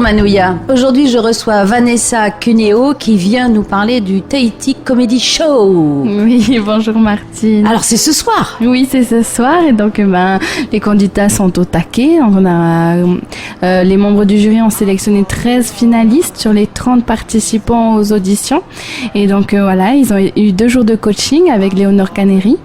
Manouya. Aujourd'hui, je reçois Vanessa Cuneo qui vient nous parler du Tahiti Comedy Show. Oui, bonjour Martine. Alors, c'est ce soir? Oui, c'est ce soir et donc les candidats sont au taquet. On a, les membres du jury ont sélectionné 13 finalistes sur les 30 participants aux auditions. Et donc voilà, ils ont eu 2 jours de coaching avec Léonore Caneri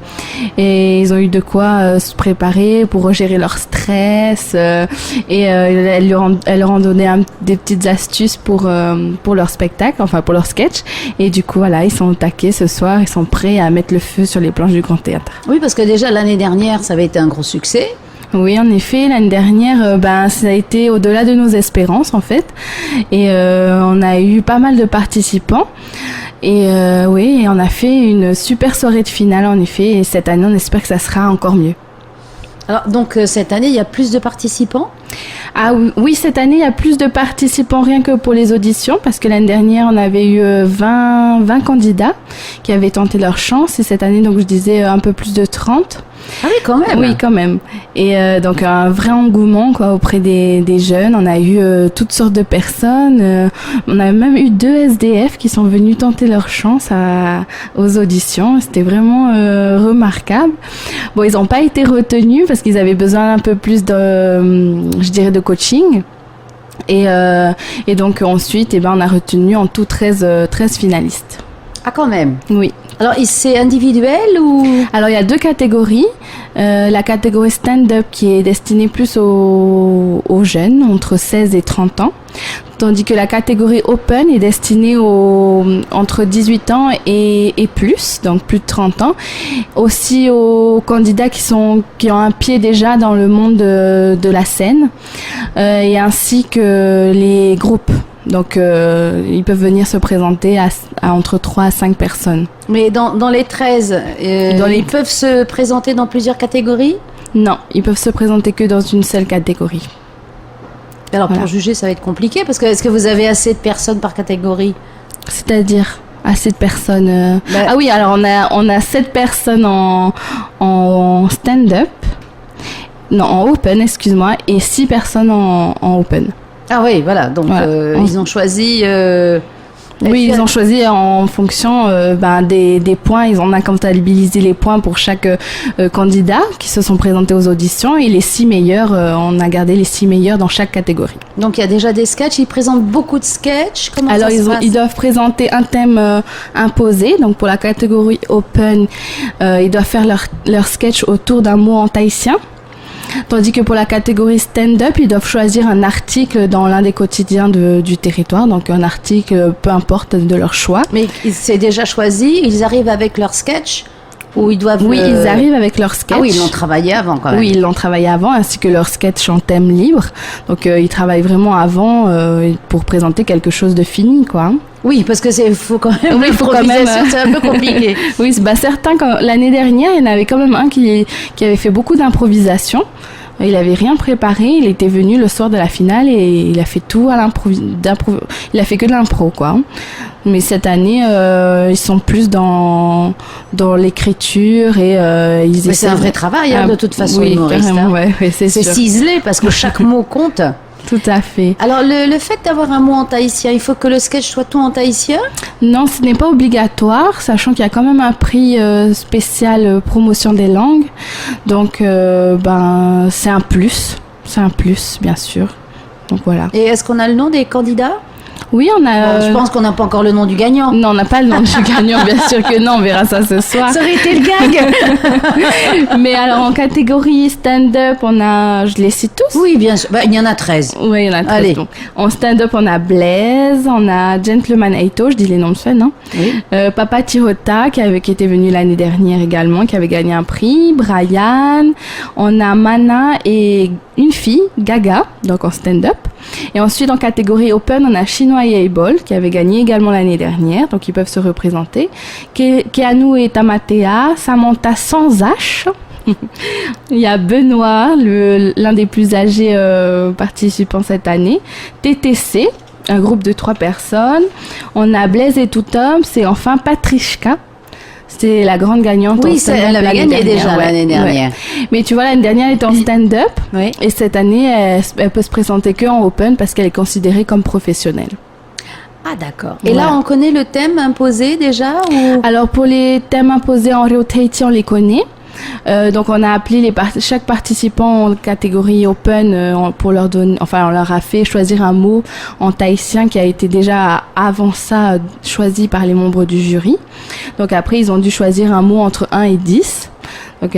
et ils ont eu de quoi se préparer pour gérer leur stress et elles leur ont donné des petites astuces pour leur spectacle, enfin pour leur sketch. Et du coup, voilà, ils sont au taquet ce soir, ils sont prêts à mettre le feu sur les planches du Grand Théâtre. Oui, parce que déjà l'année dernière, ça avait été un gros succès. Oui, en effet, l'année dernière, ça a été au-delà de nos espérances, en fait. Et on a eu pas mal de participants. Et oui, et on a fait une super soirée de finale, en effet. Et cette année, on espère que ça sera encore mieux. Alors, donc, cette année, il y a plus de participants? Ah oui, cette année, il y a plus de participants rien que pour les auditions, parce que l'année dernière, on avait eu 20 candidats qui avaient tenté leur chance. Et cette année, donc, je disais un peu plus de 30. Ah oui, quand même. Oui, quand même. Et donc un vrai engouement quoi auprès des jeunes. On a eu toutes sortes de personnes. On a même eu 2 SDF qui sont venus tenter leur chance aux auditions. C'était vraiment remarquable. Bon, ils n'ont pas été retenus parce qu'ils avaient besoin un peu plus de coaching. Et donc ensuite, on a retenu en tout 13 finalistes. Ah, quand même. Oui. Alors, c'est individuel ou? Alors, il y a 2 catégories. La catégorie stand-up qui est destinée plus aux jeunes, entre 16 et 30 ans. Tandis que la catégorie open est destinée entre 18 ans et plus, donc plus de 30 ans. Aussi aux candidats qui ont un pied déjà dans le monde de la scène. Et ainsi que les groupes. Donc, ils peuvent venir se présenter à entre 3 à 5 personnes. Mais dans les 13, ils peuvent se présenter dans plusieurs catégories? Non, ils peuvent se présenter que dans une seule catégorie. Alors, voilà. Pour juger, ça va être compliqué, parce que est-ce que vous avez assez de personnes par catégorie? C'est-à-dire assez de personnes Ah oui, alors on a 7 personnes en stand-up, non, en open, excuse-moi, et 6 personnes en open. Ah oui, voilà. Donc, voilà. Ils ont choisi... Oui, ils ont choisi en fonction des points. Ils ont comptabilisé les points pour chaque candidat qui se sont présentés aux auditions. Et les 6 meilleurs, on a gardé les 6 meilleurs dans chaque catégorie. Donc, il y a déjà des sketchs. Ils présentent beaucoup de sketchs. Comment Alors, ça se passe? Ils doivent présenter un thème imposé. Donc, pour la catégorie open, ils doivent faire leur sketch autour d'un mot en tahitien. Tandis que pour la catégorie stand-up, ils doivent choisir un article dans l'un des quotidiens du territoire, donc un article, peu importe, de leur choix. Mais c'est déjà choisi, ils arrivent avec leur sketch ou ils doivent... Oui, ils arrivent avec leur sketch. Ah oui, ils l'ont travaillé avant quand même. Oui, ils l'ont travaillé avant, ainsi que leur sketch en thème libre. Donc ils travaillent vraiment avant pour présenter quelque chose de fini, quoi. Oui, parce que faut quand même. Oui, faut quand même. C'est un peu compliqué. Oui, certains. L'année dernière, il y en avait quand même un qui avait fait beaucoup d'improvisation. Il avait rien préparé. Il était venu le soir de la finale et il a fait tout à il a fait que de l'impro, quoi. Mais cette année, ils sont plus dans l'écriture et ils. Mais c'est un vrai travail, de toute façon, oui, humoriste. Carrément, ouais, c'est ciselé parce que chaque mot compte. Tout à fait. Alors, le fait d'avoir un mot en tahitien, il faut que le sketch soit tout en tahitien? Non, ce n'est pas obligatoire, sachant qu'il y a quand même un prix spécial promotion des langues. Donc, c'est un plus. C'est un plus, bien sûr. Donc, voilà. Et est-ce qu'on a le nom des candidats? Oui, on a... Bon, je pense qu'on n'a pas encore le nom du gagnant. Non, on n'a pas le nom du gagnant, bien sûr que non, on verra ça ce soir. Ça aurait été le gag. Mais alors, en catégorie stand-up, on a... Je les cite tous? Oui, bien sûr. Il y en a 13. Oui, il y en a 13. Allez. Donc. En stand-up, on a Blaise, on a Gentleman Eito, je dis les noms de scène, hein. Oui. Papa Tirota, qui était venu l'année dernière également, qui avait gagné un prix. Brian, on a Mana et une fille, Gaga, donc en stand-up. Et ensuite, en catégorie open, on a Chinois et Able, qui avait gagné également l'année dernière, donc ils peuvent se représenter. Keanu et Tamatea, Samantha sans H. Il y a Benoît, l'un des plus âgés participants cette année. TTC, un groupe de 3 personnes. On a Blaise et Tout Homme, c'est enfin Patrichka. C'était la grande gagnante. Oui, elle avait gagné déjà l'année dernière. Ouais. Mais tu vois, l'année dernière, elle était en stand-up. Oui. Et cette année, elle peut se présenter qu'en open parce qu'elle est considérée comme professionnelle. Ah, d'accord. Et là, on connaît le thème imposé déjà ou... Alors, pour les thèmes imposés en Reo Tahiti, on les connaît. Donc on a appelé chaque participant en catégorie open pour leur donner, enfin on leur a fait choisir un mot en tahitien qui a été déjà avant ça choisi par les membres du jury. Donc après ils ont dû choisir un mot entre 1 et 10. Donc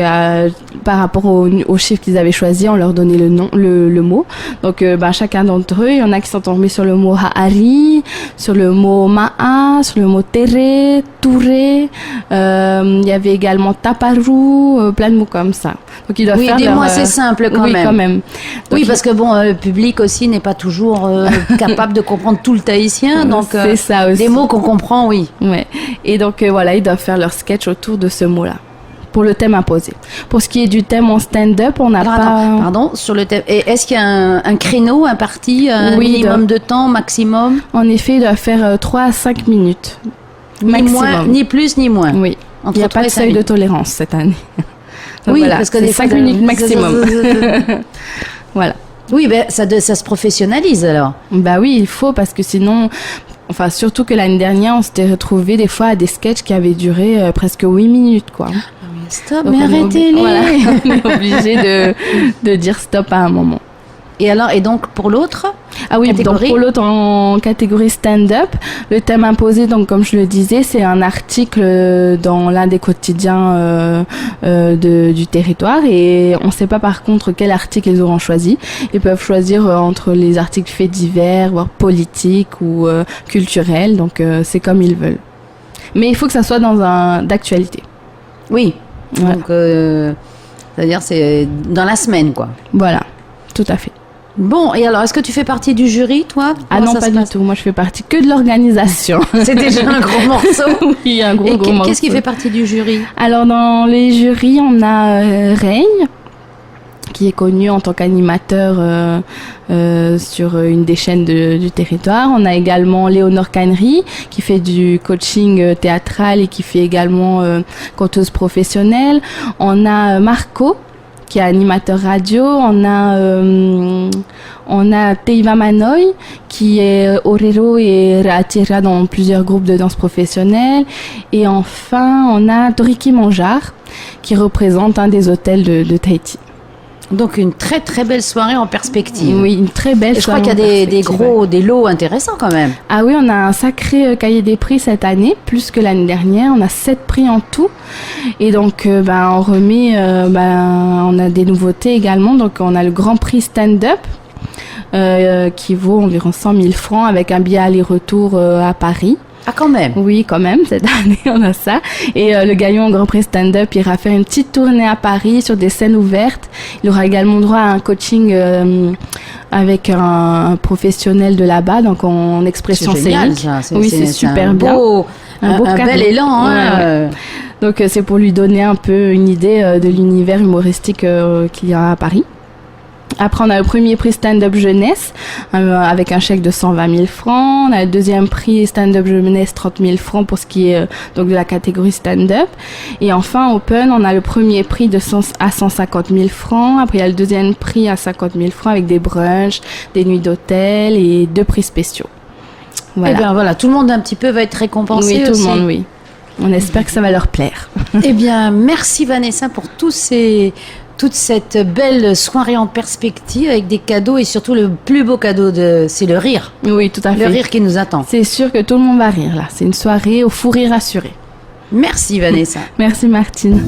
par rapport au chiffre qu'ils avaient choisi, on leur donnait le mot. Donc chacun d'entre eux, il y en a qui sont tombés sur le mot ha'ari, sur le mot ma'a, sur le mot tere, touré. Il y avait également taparu, plein de mots comme ça. Donc ils doivent faire des mots assez simples quand même. Oui, quand même. Donc, oui, parce que le public aussi n'est pas toujours capable de comprendre tout le tahitien. Donc c'est ça aussi. Des mots qu'on comprend, oui. Ouais. Et donc voilà, ils doivent faire leur sketch autour de ce mot-là. Pour le thème imposé. Pour ce qui est du thème en stand-up, on n'a pas... Pardon, sur le thème. Et est-ce qu'il y a un créneau, un parti, un minimum de temps, maximum? En effet, il doit faire 3 à 5 minutes. Maximum. Ni plus ni moins. Oui. Il n'y a pas de seuil de tolérance cette année. Donc oui, voilà, parce que des 5 minutes maximum. Voilà. Oui, ça se professionnalise alors. Bah oui, il faut, parce que sinon... Enfin, surtout que l'année dernière, on s'était retrouvés des fois à des sketchs qui avaient duré presque 8 minutes, quoi. Stop, mais arrêtez-les. Voilà, on est obligé de dire stop à un moment. Et donc pour l'autre donc pour l'autre en catégorie stand-up, le thème imposé, donc comme je le disais, c'est un article dans l'un des quotidiens du territoire, et on ne sait pas par contre quel article ils auront choisi. Ils peuvent choisir entre les articles faits divers, voire politiques ou culturels, donc c'est comme ils veulent. Mais il faut que ça soit d'actualité. Oui, voilà. Donc c'est-à-dire c'est dans la semaine, quoi. Voilà, tout à fait. Bon, et alors, est-ce que tu fais partie du jury, toi? Non, pas du tout. Moi, je fais partie que de l'organisation. C'est déjà un gros morceau. Oui, un gros morceau. Qu'est-ce qui fait partie du jury? Alors, dans les jurys, on a Règne, qui est connu en tant qu'animateur sur une des chaînes du territoire. On a également Léonore Cannery, qui fait du coaching théâtral et qui fait également conteuse professionnelle. On a Marco, qui est animateur radio. On a Teiva Manoy, qui est orero et ratira dans plusieurs groupes de danse professionnelle. Et enfin, on a Toriki Manjar, qui représente un des hôtels de Tahiti. Donc une très très belle soirée en perspective. Oui, une très belle soirée. Je crois qu'il y a des lots intéressants quand même. Ah oui, on a un sacré cahier des prix cette année, plus que l'année dernière. On a 7 prix en tout. Et donc on remet, on a des nouveautés également. Donc on a le Grand Prix Stand-Up qui vaut environ 100 000 francs avec un billet aller-retour à Paris. Ah, quand même. Oui, quand même, cette année, on a ça. Et le gagnant au Grand Prix Stand-Up ira faire une petite tournée à Paris sur des scènes ouvertes. Il aura également droit à un coaching avec un professionnel de là-bas, donc en expression scénique. Oui, c'est super bien. Un bel élan. Hein. Ouais. Donc, c'est pour lui donner un peu une idée de l'univers humoristique qu'il y a à Paris. Après, on a le premier prix stand-up jeunesse avec un chèque de 120 000 francs. On a le deuxième prix stand-up jeunesse 30 000 francs pour ce qui est donc de la catégorie stand-up. Et enfin, open, on a le premier prix à 150 000 francs. Après, il y a le deuxième prix à 50 000 francs avec des brunchs, des nuits d'hôtel et 2 prix spéciaux. Voilà. Et bien voilà, tout le monde un petit peu va être récompensé aussi. Oui, tout le monde, oui. On espère que ça va leur plaire. Eh bien, merci Vanessa pour toute cette belle soirée en perspective avec des cadeaux, et surtout le plus beau cadeau, c'est le rire. Oui, tout à fait. Le rire qui nous attend. C'est sûr que tout le monde va rire là. C'est une soirée au fou rire assuré. Merci Vanessa. Merci Martine.